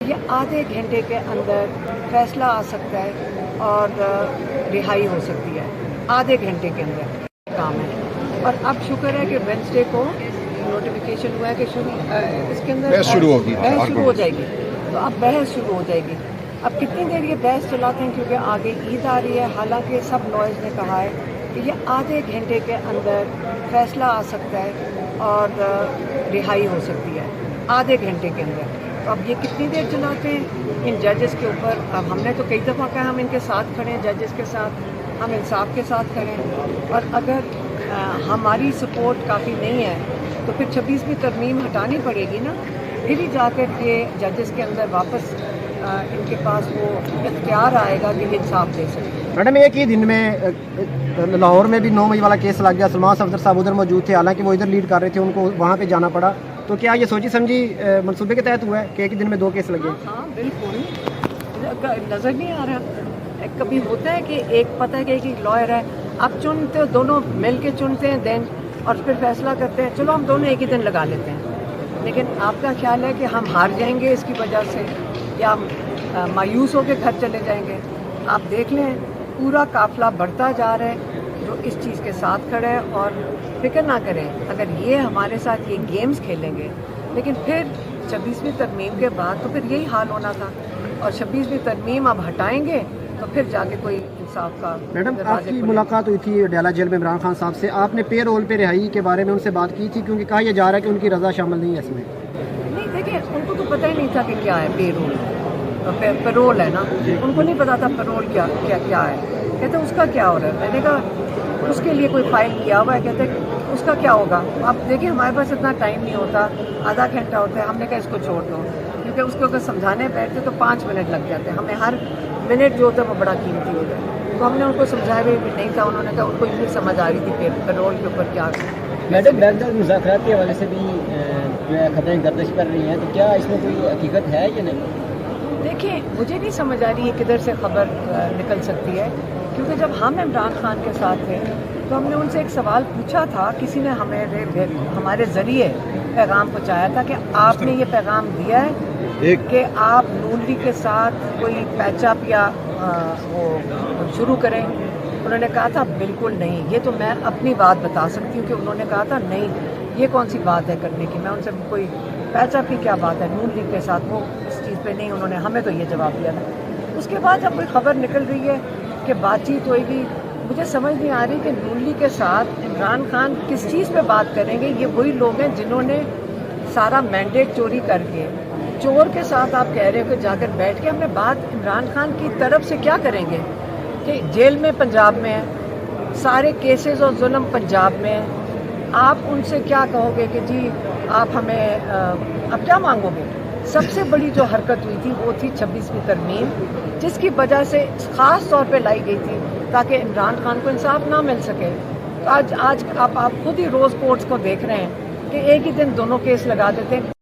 یہ آدھے گھنٹے کے اندر فیصلہ آ سکتا ہے اور رہائی ہو سکتی ہے، آدھے گھنٹے کے اندر کام ہے۔ اور اب شکر ہے کہ وینسڈے کو نوٹیفیکیشن ہوا ہے کہ اس کے اندر بحث شروع ہو جائے گی، تو اب بحث شروع ہو جائے گی۔ اب کتنی دیر یہ بحث چلاتے ہیں، کیونکہ آگے عید آ رہی ہے، حالانکہ سب لائرز نے کہا ہے کہ یہ آدھے گھنٹے کے اندر فیصلہ آ سکتا ہے اور رہائی ہو سکتی ہے، آدھے گھنٹے کے اندر۔ تو اب یہ کتنی دیر چلاتے ہیں ان ججز کے اوپر۔ اب ہم نے تو کئی دفعہ کہا ہم ان کے ساتھ کھڑے ہیں، ججز کے ساتھ، ہم انصاف کے ساتھ کھڑے ہیں، اور اگر ہماری سپورٹ کافی نہیں ہے تو پھر 26ویں ترمیم ہٹانی پڑے گی نا، پھر ہی جا کر یہ ججز کے اندر واپس ان کے پاس وہ اختیار آئے گا کہ یہ انصاف دے سکیں۔ میڈم ایک ہی دن میں لاہور میں بھی 9 مئی والا کیس لگ گیا، سلمان صفدر صاحب ادھر موجود تھے، حالانکہ وہ ادھر لیڈ کر رہے تھے، ان کو وہاں پہ جانا پڑا، تو کیا یہ سوچی سمجھی منصوبے کے تحت ہوا ہے کہ ایک ہی دن میں 2 کیس لگے؟ ہاں بالکل، نظر نہیں آ رہا۔ کبھی ہوتا ہے کہ ایک پتہ ہے کہ ایک لائر ہے، اب چنتے دونوں مل کے چنتے ہیں دن، اور پھر فیصلہ کرتے ہیں چلو ہم دونوں ایک ہی دن لگا لیتے ہیں، لیکن آپ کا خیال ہے کہ ہم ہار جائیں گے اس کی وجہ سے، یا مایوس ہو کے گھر چلے جائیں گے؟ آپ دیکھ لیں پورا قافلہ بڑھتا جا رہا ہے جو اس چیز کے ساتھ کھڑا ہے، اور فکر نہ کریں اگر یہ ہمارے ساتھ یہ گیمز کھیلیں گے، لیکن پھر 26ویں ترمیم کے بعد تو پھر یہی حال ہونا تھا، اور 26ویں ترمیم اب ہٹائیں گے تو پھر جا کے کوئی انصاف کا۔ میڈم آپ کی ملاقات ہوئی تھی ڈیلا جیل میں عمران خان صاحب سے، آپ نے پے رول پہ رہائی کے بارے میں ان سے بات کی تھی، کیونکہ کہا یہ جا رہا ہے کہ ان کی رضا شامل نہیں ہے اس میں؟ نہیں دیکھیں، ان کو تو پتہ ہی نہیں تھا کہ کیا ہے پے رول، پیرول ہے نا، ان کو نہیں پتا تھا پیرول کیا ہے۔ کہتے اس کا کیا ہو رہا ہے؟ میں نے کہا اس کے لیے کوئی فائل کیا ہوا ہے، کہتے اس کا کیا ہوگا؟ اب دیکھیں ہمارے پاس اتنا ٹائم نہیں ہوتا، آدھا گھنٹہ ہوتا ہے، ہم نے کہا اس کو چھوڑ دو، کیونکہ اس کو اگر سمجھانے بیٹھتے تو 5 منٹ لگ جاتے ہیں، ہمیں ہر منٹ جو ہوتا ہے وہ بڑا قیمتی ہوتا ہے، تو ہم نے ان کو سمجھایا بھی نہیں تھا، انہوں نے کہا ان کو یہ سمجھ آ رہی تھی پیرول کے اوپر کیا۔ میڈم بیک مذاکرات کے حوالے سے بھی جو ہے خبریں گردش کر رہی ہیں، تو کیا اس میں کوئی حقیقت ہے یا نہیں؟ دیکھیں مجھے نہیں سمجھ آ رہی ہے کدھر سے خبر نکل سکتی ہے، کیونکہ جب ہم عمران خان کے ساتھ تھے تو ہم نے ان سے ایک سوال پوچھا تھا، کسی نے ہمارے ذریعے پیغام پہنچایا تھا کہ آپ نے یہ پیغام دیا ہے کہ آپ نون لیگ کے ساتھ کوئی پیچ اپ یا وہ شروع کریں؟ انہوں نے کہا تھا بالکل نہیں، یہ تو میں اپنی بات بتا سکتی ہوں کہ انہوں نے کہا تھا نہیں، یہ کون سی بات ہے کرنے کی، میں ان سے کوئی پیچ اپ کی کیا بات ہے نون لیگ کے ساتھ، وہ اس چیز پہ نہیں، انہوں نے ہمیں تو یہ جواب دیا تھا۔ اس کے بعد جب کوئی خبر نکل رہی ہے کہ بات چیت ہوئے گی، مجھے سمجھ نہیں آ رہی کہ نون لیگ کے ساتھ عمران خان کس چیز پہ بات کریں گے۔ یہ وہی لوگ ہیں جنہوں نے سارا مینڈیٹ چوری کر کے، چور کے ساتھ آپ کہہ رہے ہو کہ جا کر بیٹھ کے ہم نے بات عمران خان کی طرف سے کیا کریں گے کہ جیل میں پنجاب میں ہے، سارے کیسز اور ظلم پنجاب میں ہے، آپ ان سے کیا کہو گے کہ جی آپ ہمیں اب کیا مانگو گے؟ سب سے بڑی جو حرکت ہوئی تھی وہ تھی 26ویں ترمیم، جس کی وجہ سے خاص طور پہ لائی گئی تھی تاکہ عمران خان کو انصاف نہ مل سکے۔ تو آج آپ خود ہی روز کورٹس کو دیکھ رہے ہیں کہ ایک ہی دن دونوں کیس لگا دیتے ہیں۔